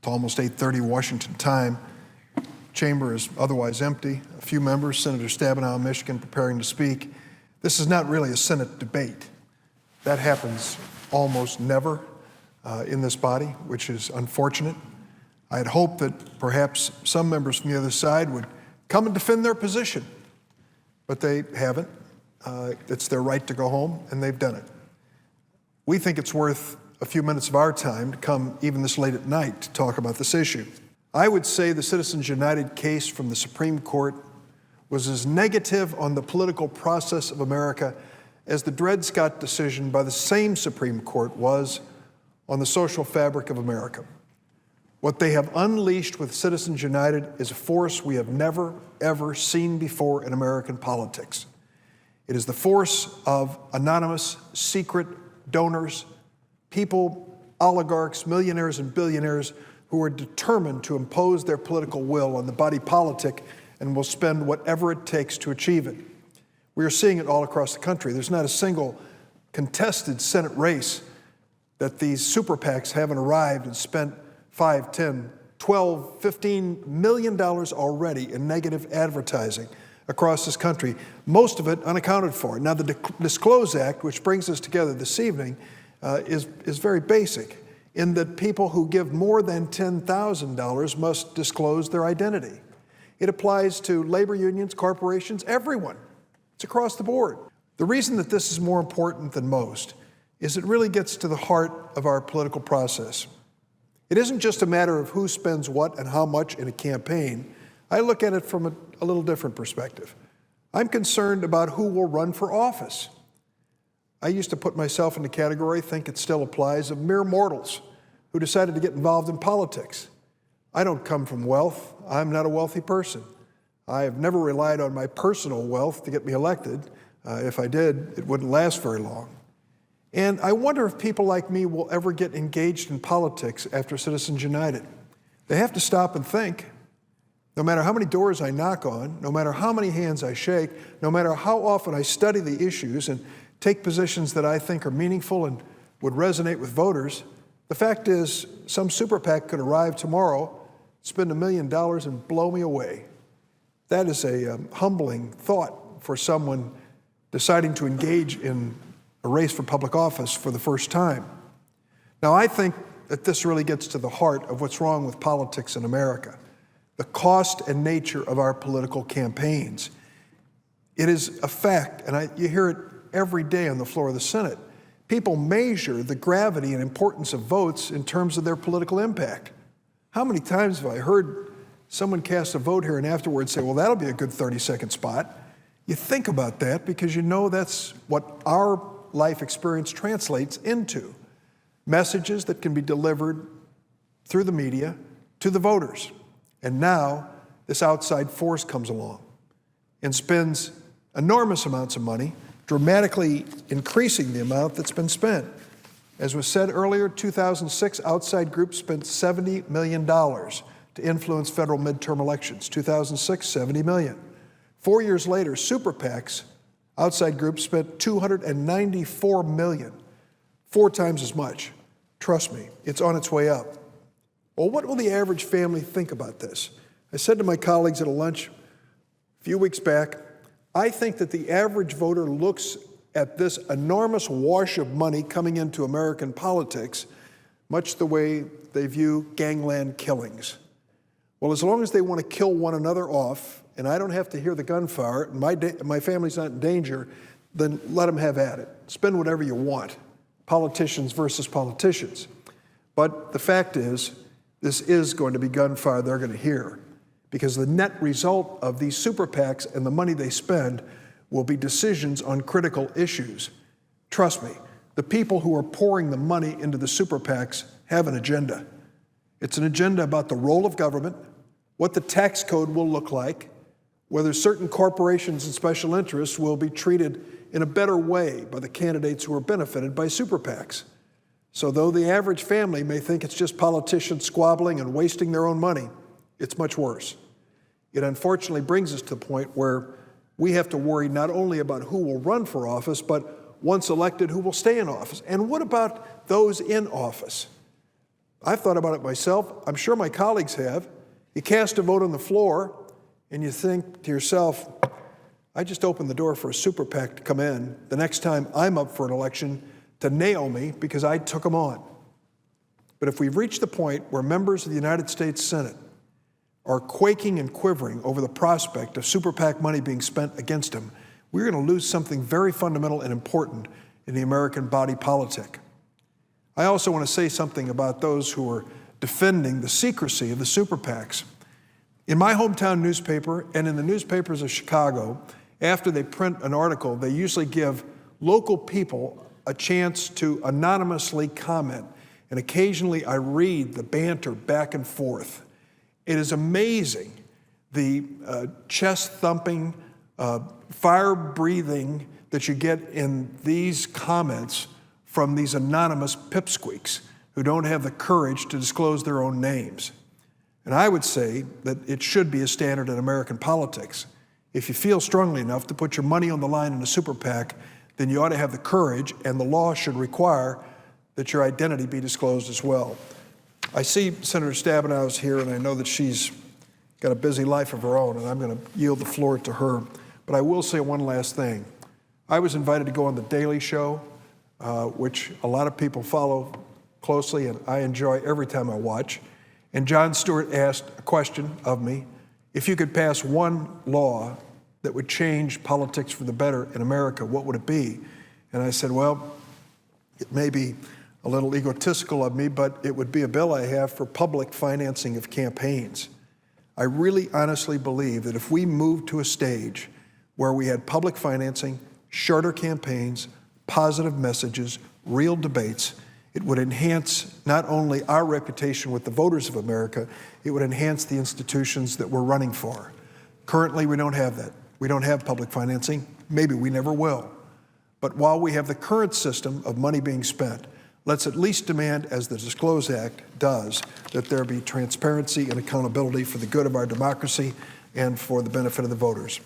It's almost 8:30 Washington time. Chamber is otherwise empty. A few members, Senator Stabenow of Michigan, preparing to speak. This is not really a Senate debate. That happens almost never in this body, which is unfortunate. I had hoped that perhaps some members from the other side would come and defend their position, but they haven't. It's their right to go home, and they've done it. We think it's worth a few minutes of our time to come even this late at night to talk about this issue. I would say the Citizens United case from the Supreme Court was as negative on the political process of America as the Dred Scott decision by the same Supreme Court was on the social fabric of America. What they have unleashed with Citizens United is a force we have never, ever seen before in American politics. It is the force of anonymous, secret donors, people, oligarchs, millionaires, and billionaires who are determined to impose their political will on the body politic and will spend whatever it takes to achieve it. We are seeing it all across the country. There's not a single contested Senate race that these super PACs haven't arrived and spent $5, $10, $12, $15 million already in negative advertising across this country, most of it unaccounted for. Now, the Disclose Act, which brings us together this evening, is very basic in that people who give more than $10,000 must disclose their identity. It applies to labor unions, corporations, everyone. It's across the board. The reason that this is more important than most is it really gets to the heart of our political process. It isn't just a matter of who spends what and how much in a campaign. I look at it from a little different perspective. I'm concerned about who will run for office. I used to put myself in the category, think it still applies, of mere mortals who decided to get involved in politics. I don't come from wealth. I'm not a wealthy person. I have never relied on my personal wealth to get me elected. If I did, it wouldn't last very long. And I wonder if people like me will ever get engaged in politics after Citizens United. They have to stop and think. No matter how many doors I knock on, no matter how many hands I shake, no matter how often I study the issues and take positions that I think are meaningful and would resonate with voters, the fact is some super PAC could arrive tomorrow, spend $1 million and blow me away. That is a humbling thought for someone deciding to engage in a race for public office for the first time. Now, I think that this really gets to the heart of what's wrong with politics in America, the cost and nature of our political campaigns. It is a fact, and you hear it every day on the floor of the Senate. People measure the gravity and importance of votes in terms of their political impact. How many times have I heard someone cast a vote here and afterwards say, well, that'll be a good 30-second spot? You think about that because you know that's what our life experience translates into. Messages that can be delivered through the media to the voters. And now this outside force comes along and spends enormous amounts of money, dramatically increasing the amount that's been spent. As was said earlier, 2006, outside groups spent $70 million to influence federal midterm elections. 2006, $70 million. 4 years later, super PACs, outside groups, spent $294 million, 4 times as much. Trust me, it's on its way up. Well, what will the average family think about this? I said to my colleagues at a lunch a few weeks back, I think that the average voter looks at this enormous wash of money coming into American politics much the way they view gangland killings. Well, as long as they want to kill one another off, and I don't have to hear the gunfire, and my family's not in danger, then let them have at it. Spend whatever you want, politicians versus politicians. But the fact is, this is going to be gunfire they're going to hear, because the net result of these super PACs and the money they spend will be decisions on critical issues. Trust me, the people who are pouring the money into the super PACs have an agenda. It's an agenda about the role of government, what the tax code will look like, whether certain corporations and special interests will be treated in a better way by the candidates who are benefited by super PACs. So though the average family may think it's just politicians squabbling and wasting their own money, it's much worse. It unfortunately brings us to the point where we have to worry not only about who will run for office, but once elected, who will stay in office. And what about those in office? I've thought about it myself. I'm sure my colleagues have. You cast a vote on the floor, and you think to yourself, I just opened the door for a super PAC to come in the next time I'm up for an election to nail me because I took them on. But if we've reached the point where members of the United States Senate are quaking and quivering over the prospect of super PAC money being spent against them, we're going to lose something very fundamental and important in the American body politic. I also want to say something about those who are defending the secrecy of the super PACs. In my hometown newspaper and in the newspapers of Chicago, after they print an article, they usually give local people a chance to anonymously comment. And occasionally I read the banter back and forth. It is amazing the chest-thumping, fire-breathing that you get in these comments from these anonymous pipsqueaks who don't have the courage to disclose their own names. And I would say that it should be a standard in American politics. If you feel strongly enough to put your money on the line in a super PAC, then you ought to have the courage, and the law should require that your identity be disclosed as well. I see Senator Stabenow's here, and I know that she's got a busy life of her own, and I'm going to yield the floor to her. But I will say one last thing. I was invited to go on The Daily Show, which a lot of people follow closely, and I enjoy every time I watch. And Jon Stewart asked a question of me: if you could pass one law that would change politics for the better in America, what would it be? And I said, well, it may be a little egotistical of me, but it would be a bill I have for public financing of campaigns. I really honestly believe that if we moved to a stage where we had public financing, shorter campaigns, positive messages, real debates, it would enhance not only our reputation with the voters of America, it would enhance the institutions that we're running for. Currently, we don't have that. We don't have public financing. Maybe we never will. But while we have the current system of money being spent, let's at least demand, as the Disclose Act does, that there be transparency and accountability for the good of our democracy and for the benefit of the voters.